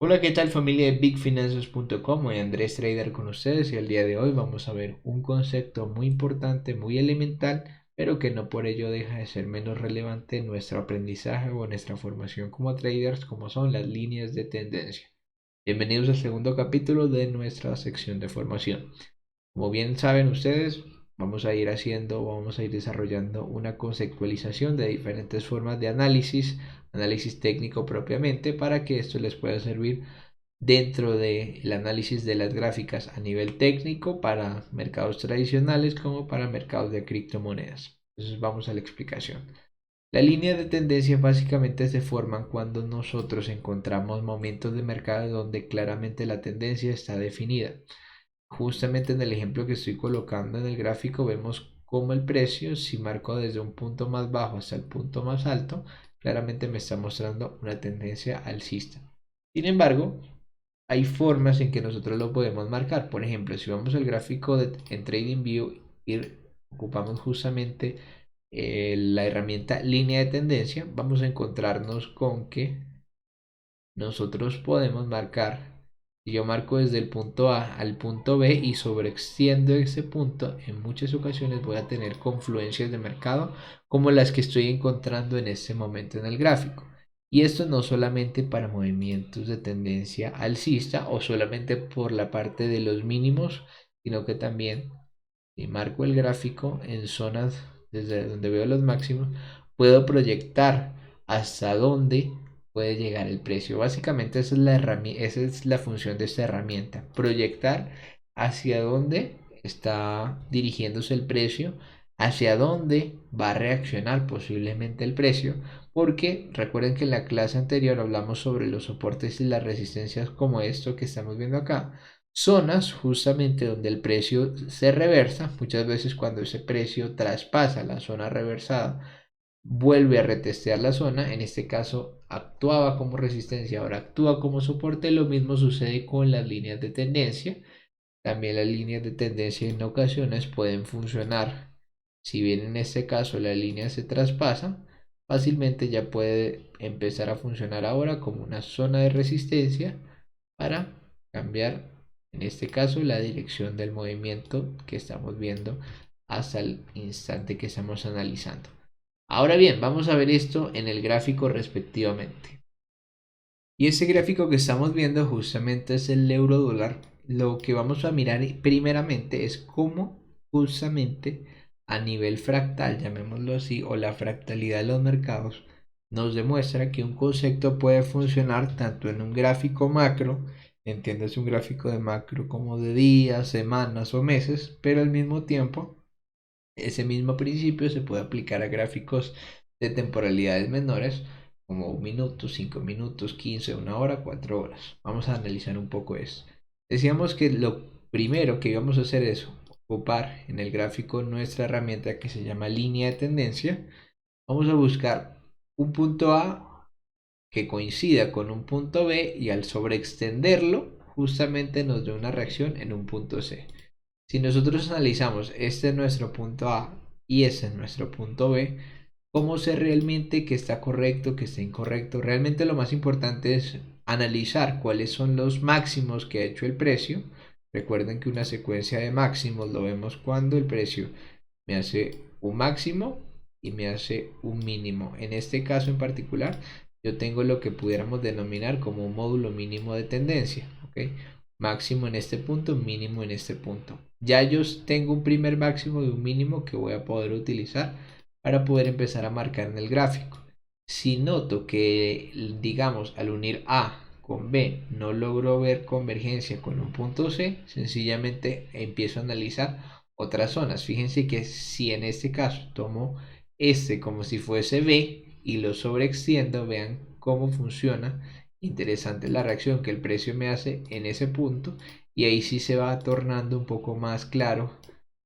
Hola, ¿qué tal familia de BigFinances.com? Soy Andrés Trader con ustedes y el día de hoy vamos a ver un concepto muy importante, muy elemental, pero que no por ello deja de ser menos relevante en nuestro aprendizaje o en nuestra formación como traders, como son las líneas de tendencia. Bienvenidos al segundo capítulo de nuestra sección de formación. Como bien saben ustedes, vamos a ir desarrollando una conceptualización de diferentes formas de análisis técnico propiamente, para que esto les pueda servir dentro del análisis de las gráficas a nivel técnico para mercados tradicionales como para mercados de criptomonedas. Entonces vamos a la explicación. Las líneas de tendencia básicamente se forman cuando nosotros encontramos momentos de mercado donde claramente la tendencia está definida. Justamente en el ejemplo que estoy colocando en el gráfico vemos cómo el precio, si marco desde un punto más bajo hasta el punto más alto, claramente me está mostrando una tendencia alcista. Sin embargo, hay formas en que nosotros lo podemos marcar. Por ejemplo, si vamos al gráfico en TradingView y ocupamos justamente la herramienta línea de tendencia, vamos a encontrarnos con que nosotros podemos marcar. Si yo marco desde el punto A al punto B y sobreextiendo ese punto, en muchas ocasiones voy a tener confluencias de mercado como las que estoy encontrando en este momento en el gráfico. Y esto no solamente para movimientos de tendencia alcista o solamente por la parte de los mínimos, sino que también si marco el gráfico en zonas desde donde veo los máximos, puedo proyectar hasta dónde puede llegar el precio. Básicamente esa es la función de esta herramienta, proyectar hacia dónde está dirigiéndose el precio, hacia dónde va a reaccionar posiblemente el precio, porque recuerden que en la clase anterior hablamos sobre los soportes y las resistencias como esto que estamos viendo acá, zonas justamente donde el precio se reversa. Muchas veces cuando ese precio traspasa la zona reversada, vuelve a retestear la zona. En este caso actuaba como resistencia, ahora actúa como soporte. Lo mismo sucede con las líneas de tendencia. También las líneas de tendencia en ocasiones pueden funcionar. Si bien en este caso la línea se traspasa, fácilmente ya puede empezar a funcionar ahora como una zona de resistencia para cambiar, en este caso, la dirección del movimiento que estamos viendo hasta el instante que estamos analizando. Ahora bien, vamos a ver esto en el gráfico respectivamente. Y ese gráfico que estamos viendo justamente es el euro dólar. Lo que vamos a mirar primeramente es cómo justamente a nivel fractal, llamémoslo así, o la fractalidad de los mercados, nos demuestra que un concepto puede funcionar tanto en un gráfico macro, entiéndase un gráfico de macro como de días, semanas o meses, pero al mismo tiempo ese mismo principio se puede aplicar a gráficos de temporalidades menores, como un minuto, 5 minutos, 15, una hora, 4 horas. Vamos a analizar un poco eso. Decíamos que lo primero que íbamos a hacer es ocupar en el gráfico nuestra herramienta que se llama línea de tendencia. Vamos a buscar un punto A que coincida con un punto B y al sobreextenderlo justamente nos dé una reacción en un punto C. Si nosotros analizamos este es nuestro punto A y este es nuestro punto B, ¿cómo sé realmente que está correcto, que está incorrecto? Realmente lo más importante es analizar cuáles son los máximos que ha hecho el precio. Recuerden que una secuencia de máximos lo vemos cuando el precio me hace un máximo y me hace un mínimo. En este caso en particular, yo tengo lo que pudiéramos denominar como un módulo mínimo de tendencia. ¿Ok? Máximo en este punto, mínimo en este punto. Ya yo tengo un primer máximo y un mínimo que voy a poder utilizar para poder empezar a marcar en el gráfico. Si noto que, digamos, al unir A con B no logro ver convergencia con un punto C, sencillamente empiezo a analizar otras zonas. Fíjense que si en este caso tomo este como si fuese B y lo sobreextiendo, vean cómo funciona. Interesante la reacción que el precio me hace en ese punto, y ahí sí se va tornando un poco más claro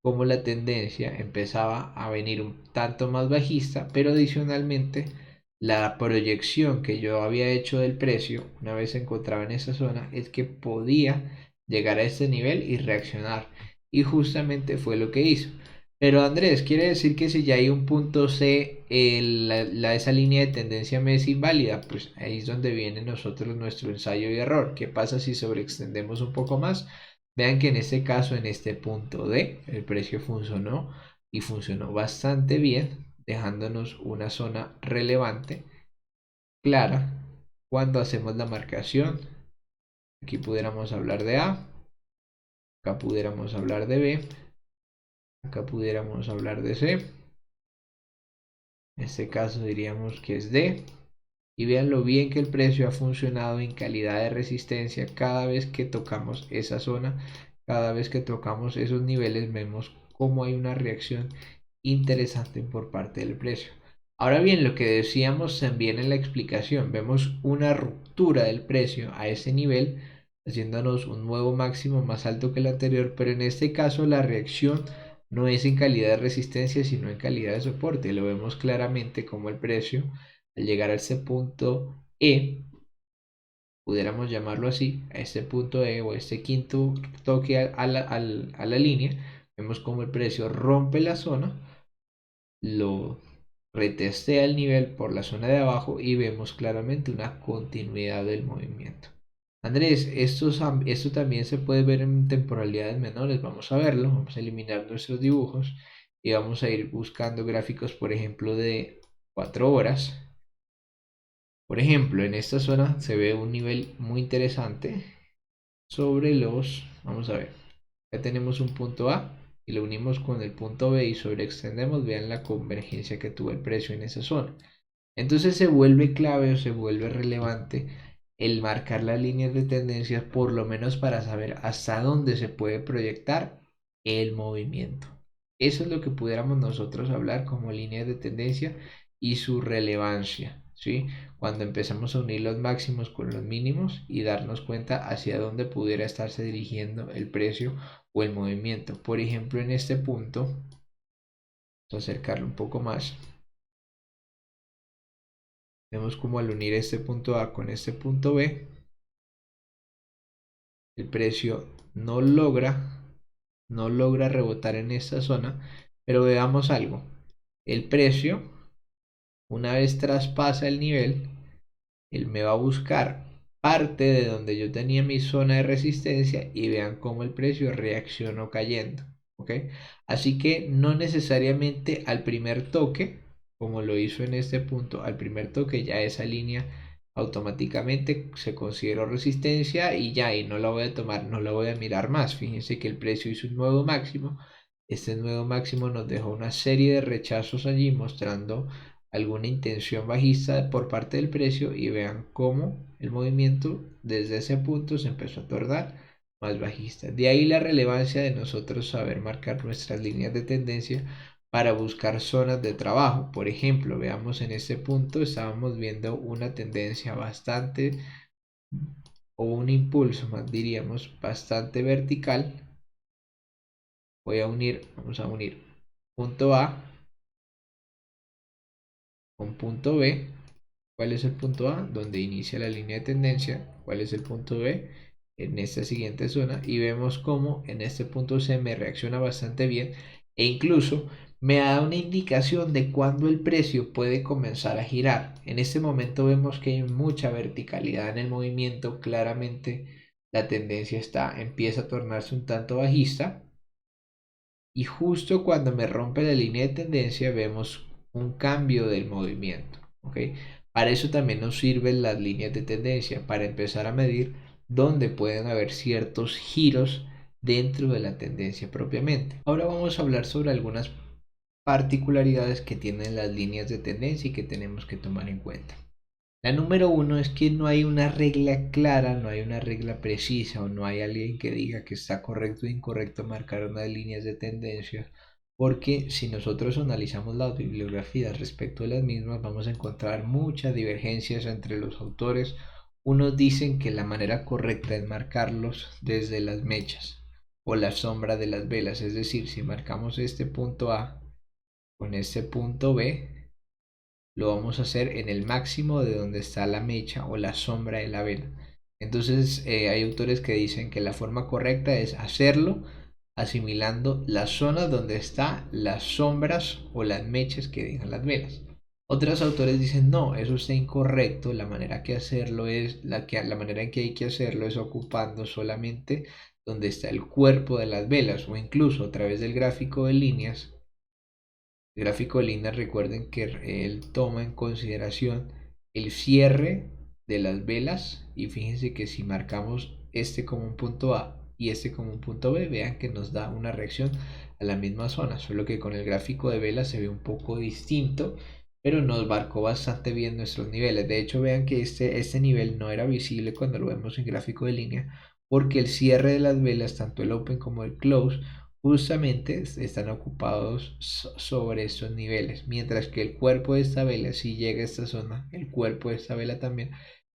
cómo la tendencia empezaba a venir un tanto más bajista, pero adicionalmente la proyección que yo había hecho del precio una vez se encontraba en esa zona es que podía llegar a este nivel y reaccionar, y justamente fue lo que hizo. Pero Andrés, quiere decir que si ya hay un punto C, esa línea de tendencia me es inválida. Pues ahí es donde viene nosotros nuestro ensayo y error. ¿Qué pasa si sobreextendemos un poco más? Vean que en este caso, en este punto D, el precio funcionó y funcionó bastante bien, dejándonos una zona relevante, clara, cuando hacemos la marcación. Aquí pudiéramos hablar de A, acá pudiéramos hablar de B, acá pudiéramos hablar de C. En este caso diríamos que es D. Y vean lo bien que el precio ha funcionado en calidad de resistencia cada vez que tocamos esa zona, cada vez que tocamos esos niveles, vemos cómo hay una reacción interesante por parte del precio. Ahora bien, lo que decíamos también en la explicación, vemos una ruptura del precio a ese nivel, haciéndonos un nuevo máximo más alto que el anterior, pero en este caso la reacción no es en calidad de resistencia, sino en calidad de soporte. Lo vemos claramente como el precio, al llegar a ese punto E, pudiéramos llamarlo así, a este punto E o este quinto toque a la línea, vemos como el precio rompe la zona, lo retestea el nivel por la zona de abajo y vemos claramente una continuidad del movimiento. Andrés, esto también se puede ver en temporalidades menores. Vamos a verlo, vamos a eliminar nuestros dibujos y vamos a ir buscando gráficos, por ejemplo, de 4 horas. Por ejemplo, en esta zona se ve un nivel muy interesante sobre vamos a ver, ya tenemos un punto A y lo unimos con el punto B y sobreextendemos, vean la convergencia que tuvo el precio en esa zona. Entonces se vuelve clave o se vuelve relevante el marcar las líneas de tendencia, por lo menos para saber hasta dónde se puede proyectar el movimiento. Eso es lo que pudiéramos nosotros hablar como líneas de tendencia y su relevancia, ¿sí? Cuando empezamos a unir los máximos con los mínimos y darnos cuenta hacia dónde pudiera estarse dirigiendo el precio o el movimiento. Por ejemplo, en este punto, vamos a acercarlo un poco más. Vemos como al unir este punto A con este punto B, el precio no logra rebotar en esta zona, pero veamos algo. El precio, una vez traspasa el nivel, él me va a buscar parte de donde yo tenía mi zona de resistencia y vean cómo el precio reaccionó cayendo. ¿Ok? Así que no necesariamente al primer toque, como lo hizo en este punto, al primer toque ya esa línea automáticamente se consideró resistencia y ya, y no la voy a tomar, no la voy a mirar más. Fíjense que el precio hizo un nuevo máximo. Este nuevo máximo nos dejó una serie de rechazos allí mostrando alguna intención bajista por parte del precio y vean cómo el movimiento desde ese punto se empezó a tornar más bajista. De ahí la relevancia de nosotros saber marcar nuestras líneas de tendencia para buscar zonas de trabajo. Por ejemplo, veamos en este punto estábamos viendo una tendencia bastante o un impulso más diríamos bastante vertical. Vamos a unir punto A con punto B. ¿Cuál es el punto A? Donde inicia la línea de tendencia. ¿Cuál es el punto B? En esta siguiente zona. Y vemos cómo en este punto C me reacciona bastante bien. E incluso me da una indicación de cuándo el precio puede comenzar a girar. En este momento vemos que hay mucha verticalidad en el movimiento. Claramente la tendencia empieza a tornarse un tanto bajista. Y justo cuando me rompe la línea de tendencia vemos un cambio del movimiento. ¿Ok? Para eso también nos sirven las líneas de tendencia, para empezar a medir dónde pueden haber ciertos giros dentro de la tendencia propiamente. Ahora vamos a hablar sobre algunas particularidades que tienen las líneas de tendencia y que tenemos que tomar en cuenta. La número uno es que no hay una regla clara, no hay una regla precisa o no hay alguien que diga que está correcto o incorrecto marcar unas líneas de tendencia, porque si nosotros analizamos las bibliografías respecto de las mismas vamos a encontrar muchas divergencias entre los autores. Unos dicen que la manera correcta es marcarlos desde las mechas o la sombra de las velas, es decir, si marcamos este punto A con este punto B, lo vamos a hacer en el máximo de donde está la mecha o la sombra de la vela. Entonces hay autores que dicen que la forma correcta es hacerlo asimilando las zonas donde están las sombras o las mechas que dejan las velas. Otros autores dicen, no, eso está incorrecto, la manera que hacerlo es, la manera en que hay que hacerlo es ocupando solamente donde está el cuerpo de las velas o incluso a través del gráfico de líneas. El gráfico de líneas, recuerden que él toma en consideración el cierre de las velas y fíjense que si marcamos este como un punto A y este como un punto B, vean que nos da una reacción a la misma zona, solo que con el gráfico de velas se ve un poco distinto, pero nos marcó bastante bien nuestros niveles. De hecho, vean que este nivel no era visible cuando lo vemos en gráfico de línea, porque el cierre de las velas, tanto el open como el close, justamente están ocupados sobre estos niveles, mientras que el cuerpo de esta vela si llega a esta zona, el cuerpo de esta vela también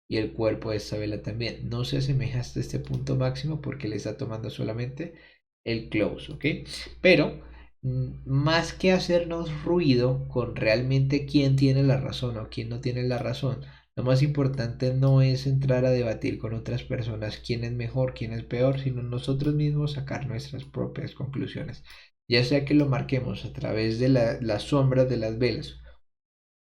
y el cuerpo de esta vela también. No se asemeja hasta este punto máximo porque le está tomando solamente el close, ¿ok? Pero más que hacernos ruido con realmente quién tiene la razón o quién no tiene la razón, lo más importante no es entrar a debatir con otras personas quién es mejor, quién es peor, sino nosotros mismos sacar nuestras propias conclusiones. Ya sea que lo marquemos a través de las sombras de las velas,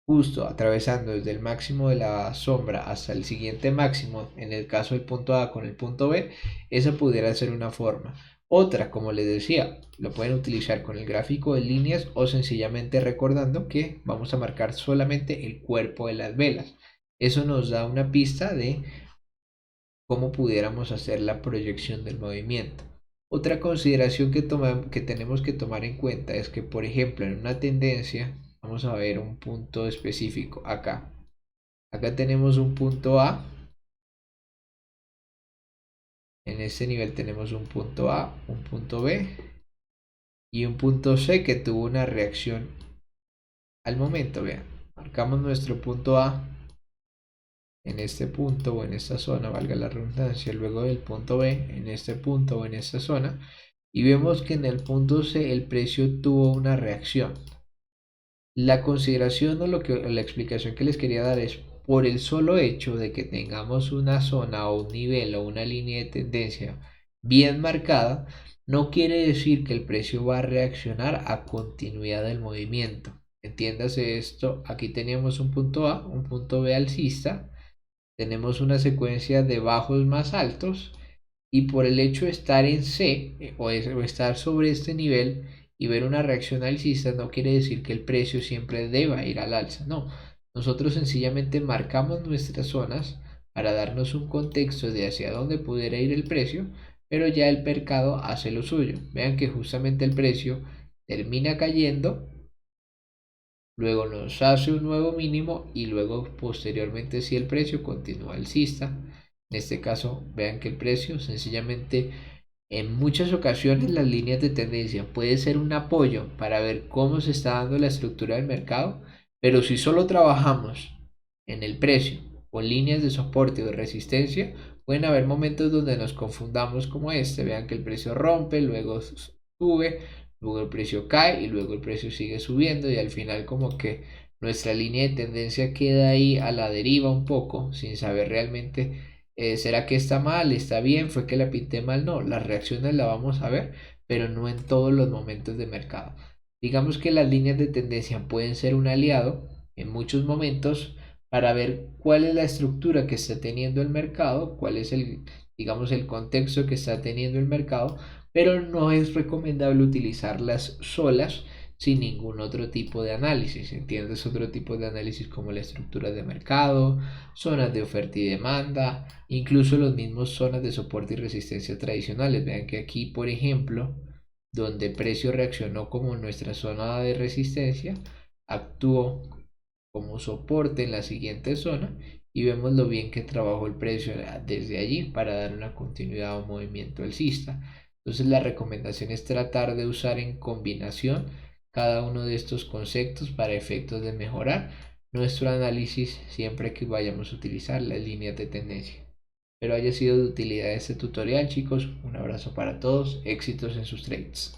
justo atravesando desde el máximo de la sombra hasta el siguiente máximo, en el caso del punto A con el punto B, esa pudiera ser una forma. Otra, como les decía, lo pueden utilizar con el gráfico de líneas o sencillamente recordando que vamos a marcar solamente el cuerpo de las velas. Eso nos da una pista de cómo pudiéramos hacer la proyección del movimiento. Otra consideración que tenemos que tomar en cuenta es que, por ejemplo, en una tendencia, vamos a ver un punto específico acá. Acá tenemos un punto A. En este nivel tenemos un punto A, un punto B y un punto C que tuvo una reacción al momento. Vean, marcamos nuestro punto A en este punto o en esta zona, valga la redundancia, luego del punto B en este punto o en esta zona, y vemos que en el punto C el precio tuvo una reacción. La consideración o la explicación que les quería dar es por el solo hecho de que tengamos una zona o un nivel o una línea de tendencia bien marcada, no quiere decir que el precio va a reaccionar a continuidad del movimiento. Entiéndase esto, aquí teníamos un punto A, un punto B alcista, tenemos una secuencia de bajos más altos y por el hecho de estar en C o estar sobre este nivel y ver una reacción alcista no quiere decir que el precio siempre deba ir al alza, no. Nosotros sencillamente marcamos nuestras zonas para darnos un contexto de hacia dónde pudiera ir el precio, pero ya el mercado hace lo suyo. Vean que justamente el precio termina cayendo, luego nos hace un nuevo mínimo y luego posteriormente si el precio continúa alcista, en este caso vean que el precio sencillamente en muchas ocasiones las líneas de tendencia puede ser un apoyo para ver cómo se está dando la estructura del mercado, pero si solo trabajamos en el precio con líneas de soporte o de resistencia, pueden haber momentos donde nos confundamos como este, vean que el precio rompe, luego sube, luego el precio cae y luego el precio sigue subiendo y al final como que nuestra línea de tendencia queda ahí a la deriva un poco sin saber realmente ¿será que está mal? ¿Está bien? ¿Fue que la pinté mal? No, las reacciones las vamos a ver, pero no en todos los momentos de mercado. Digamos que las líneas de tendencia pueden ser un aliado en muchos momentos para ver cuál es la estructura que está teniendo el mercado, cuál es el, digamos, el contexto que está teniendo el mercado, pero no es recomendable utilizarlas solas sin ningún otro tipo de análisis. ¿Entiendes? Otro tipo de análisis como la estructura de mercado, zonas de oferta y demanda, incluso los mismos zonas de soporte y resistencia tradicionales. Vean que aquí, por ejemplo, donde precio reaccionó como nuestra zona de resistencia, actuó como soporte en la siguiente zona y vemos lo bien que trabajó el precio desde allí para dar una continuidad a un movimiento alcista. Entonces la recomendación es tratar de usar en combinación cada uno de estos conceptos para efectos de mejorar nuestro análisis siempre que vayamos a utilizar las líneas de tendencia. Espero haya sido de utilidad este tutorial, chicos. Un abrazo para todos, éxitos en sus trades.